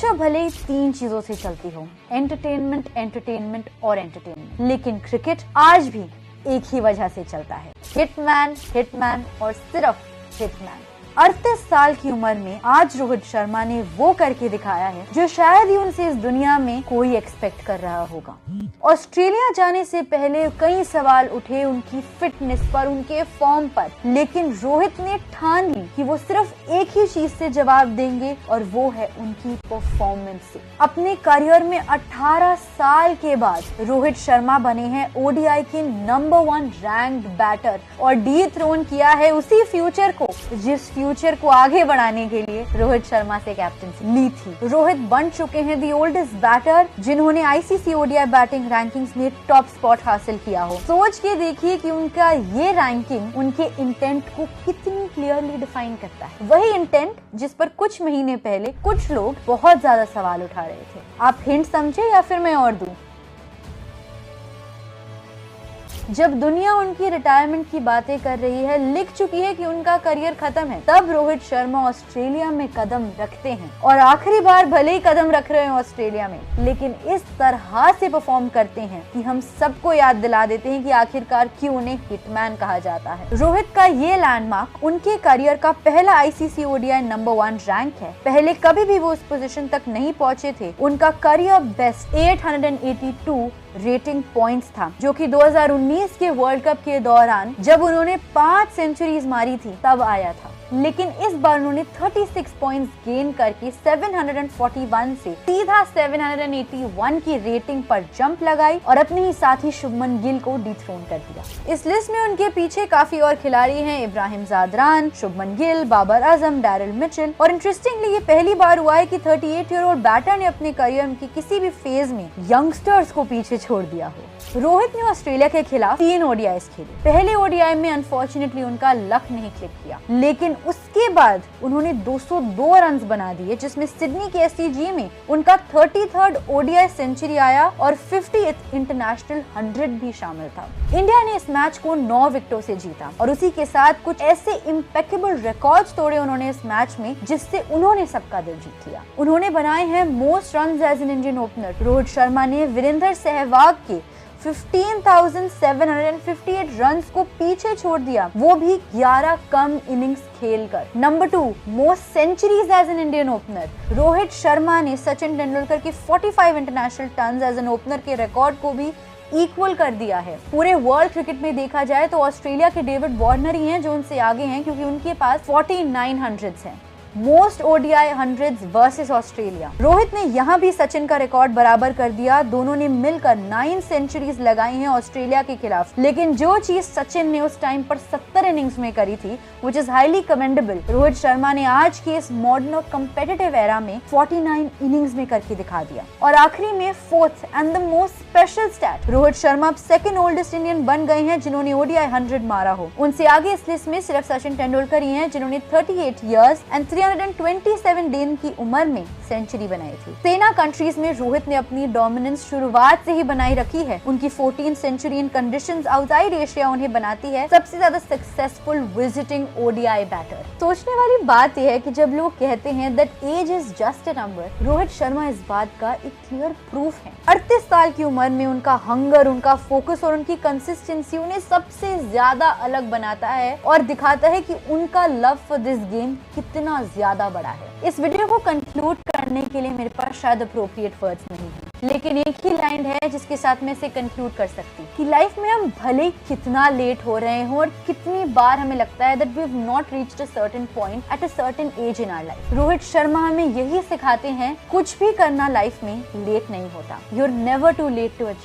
Picture भले ही 3 चीजों से चलती हो, एंटरटेनमेंट, एंटरटेनमेंट और एंटरटेनमेंट, लेकिन क्रिकेट आज भी एक ही वजह से चलता है, हिटमैन, हिटमैन और सिर्फ हिटमैन। 38 साल की उम्र में आज रोहित शर्मा ने वो करके दिखाया है जो शायद ही उनसे इस दुनिया में कोई एक्सपेक्ट कर रहा होगा। ऑस्ट्रेलिया जाने से पहले कई सवाल उठे उनकी फिटनेस पर, उनके फॉर्म पर, लेकिन रोहित ने ठान ली कि वो सिर्फ एक ही चीज से जवाब देंगे और वो है उनकी परफॉर्मेंस से। अपने करियर में 18 साल के बाद रोहित शर्मा बने हैं ओडीआई के नंबर 1 रैंक्ड बैटर और डिथ्रोन किया है उसी फ्यूचर को जिस फ्यूचर को आगे बढ़ाने के लिए रोहित शर्मा से कैप्टनसी ली थी। रोहित बन चुके हैं दी ओल्डेस्ट बैटर जिन्होंने आईसीसी ओडीआई बैटिंग रैंकिंग्स में टॉप स्पॉट हासिल किया हो। सोच के देखिए कि उनका ये रैंकिंग उनके इंटेंट को कितनी क्लियरली डिफाइन करता है। वही इंटेंट जिस पर कुछ महीने पहले कुछ लोग बहुत ज्यादा सवाल उठा रहे थे। आप हिंट समझे या फिर मैं और दूं? जब दुनिया उनकी रिटायरमेंट की बातें कर रही है, लिख चुकी है कि उनका करियर खत्म है, तब रोहित शर्मा ऑस्ट्रेलिया में कदम रखते हैं और आखिरी बार भले ही कदम रख रहे हैं ऑस्ट्रेलिया में, लेकिन इस तरह से परफॉर्म करते हैं कि हम सबको याद दिला देते हैं कि आखिरकार क्यों उन्हें हिटमैन कहा जाता है। रोहित का ये लैंडमार्क उनके करियर का पहला आईसीसी ओडीआई नंबर 1 रैंक है। पहले कभी भी वो उस पोजीशन तक नहीं पहुंचे थे। उनका करियर बेस्ट 882 रेटिंग पॉइंट्स था, जो कि 2019 के वर्ल्ड कप के दौरान जब उन्होंने 5 सेंचुरीज मारी थी तब आया था। लेकिन इस बार उन्होंने 36 पॉइंट्स गेन करके 741 से सीधा 781 की रेटिंग पर जंप लगाई और अपने ही साथी शुभमन गिल को डिथ्रोन कर दिया। इस लिस्ट में उनके पीछे काफी और खिलाड़ी हैं, इब्राहिम जादरान, शुभमन गिल, बाबर आजम, डैरिल मिचेल। और इंटरेस्टिंगली ये पहली बार हुआ है कि 38 ईयर ओल्ड बैटर ने अपने करियर के किसी भी फेज में यंगस्टर्स को पीछे छोड़ दिया हो। रोहित ने ऑस्ट्रेलिया के खिलाफ 3 ओडीआईस खेले। पहले ओडीआई में अनफॉर्चुनेटली उनका लक नहीं क्लिक किया, लेकिन उसके बाद उन्होंने 202 रन बना दिए, जिसमें सिडनी के एससीजी में उनका 33rd ओडीआई सेंचुरी आया और 50th इंटरनेशनल 100 भी शामिल था। इंडिया ने इस मैच को 9 विकेटों से जीता और उसी के साथ कुछ ऐसे इम्पेकेबल रिकॉर्ड्स तोड़े उन्होंने इस मैच में जिससे उन्होंने सबका दिल जीत लिया। उन्होंने बनाए हैं most runs as an Indian opener. Rohit Sharma ने वीरेंद्र सहवाग के 15,758 रन्स को पीछे छोड़ दिया, वो भी 11 कम इनिंग्स खेलकर। Number 2 most centuries as an Indian opener. Rohit Sharma ने सचिन तेंदुलकर के 45 international tons as an opener के रिकॉर्ड को भी इक्वल कर दिया है। पूरे वर्ल्ड क्रिकेट में देखा जाए तो ऑस्ट्रेलिया के डेविड वार्नर ही हैं जो उनसे आगे हैं, क्योंकि उनके पास 49 हंड्रेड्स हैं। Most ODI hundreds versus Australia. Rohit ने यहाँ भी सचिन का रिकॉर्ड बराबर कर दिया। दोनों ने मिलकर 9 सेंचुरीज लगाई हैं ऑस्ट्रेलिया के खिलाफ। लेकिन जो चीज सचिन ने उस टाइम पर 70 इनिंग्स में करी थी, which is highly commendable, Rohit Sharma ने आज के इस मॉडर्न और कम्पिटिटिव एरा में 49 इनिंग्स में करके दिखा दिया। और आखिरी में 4th and the most special stat, Rohit Sharma अब 2nd ओल्डेस्ट इंडियन बन गए हैं जिन्होंने ओडीआई 100 मारा हो। उनसे आगे इस लिस्ट में सिर्फ सचिन तेंदुलकर ही हैं जिन्होंने 38 इयर्स एंड 327 दिन की उम्र में सेंचुरी बनाई थी। सेना कंट्रीज में रोहित ने अपनी डोमिनेंस शुरुआत से ही बनाई रखी है। उनकी 14 सेंचुरी इन कंडीशंस आउटसाइड एशिया उन्हें बनाती है सबसे ज्यादा सक्सेसफुल विजिटिंग ओडीआई बैटर। सोचने वाली बात यह है कि जब लोग कहते हैं that age is just a number, Rohit Sharma इस बात का एक क्लियर प्रूफ है। 38 साल की उम्र में उनका हंगर, उनका फोकस और उनकी कंसिस्टेंसी उन्हें सबसे ज्यादा अलग बनाता है और दिखाता है कि उनका लव फॉर दिस गेम कितना ज्यादा बड़ा है। इस वीडियो को कंक्लूड करने के लिए मेरे पास शायद अप्रोप्रिएट वर्ड्स नहीं है, लेकिन एक ही लाइन है जिसके साथ मैं इसे कंक्लूड कर सकती कि लाइफ में हम भले कितना लेट हो रहे हो और कितनी बार हमें लगता है that we have not reached a certain point at a certain age in our life, Rohit Sharma हमें यही सिखाते हैं कुछ भी करना लाइफ में लेट नहीं होता। You are never too late to achieve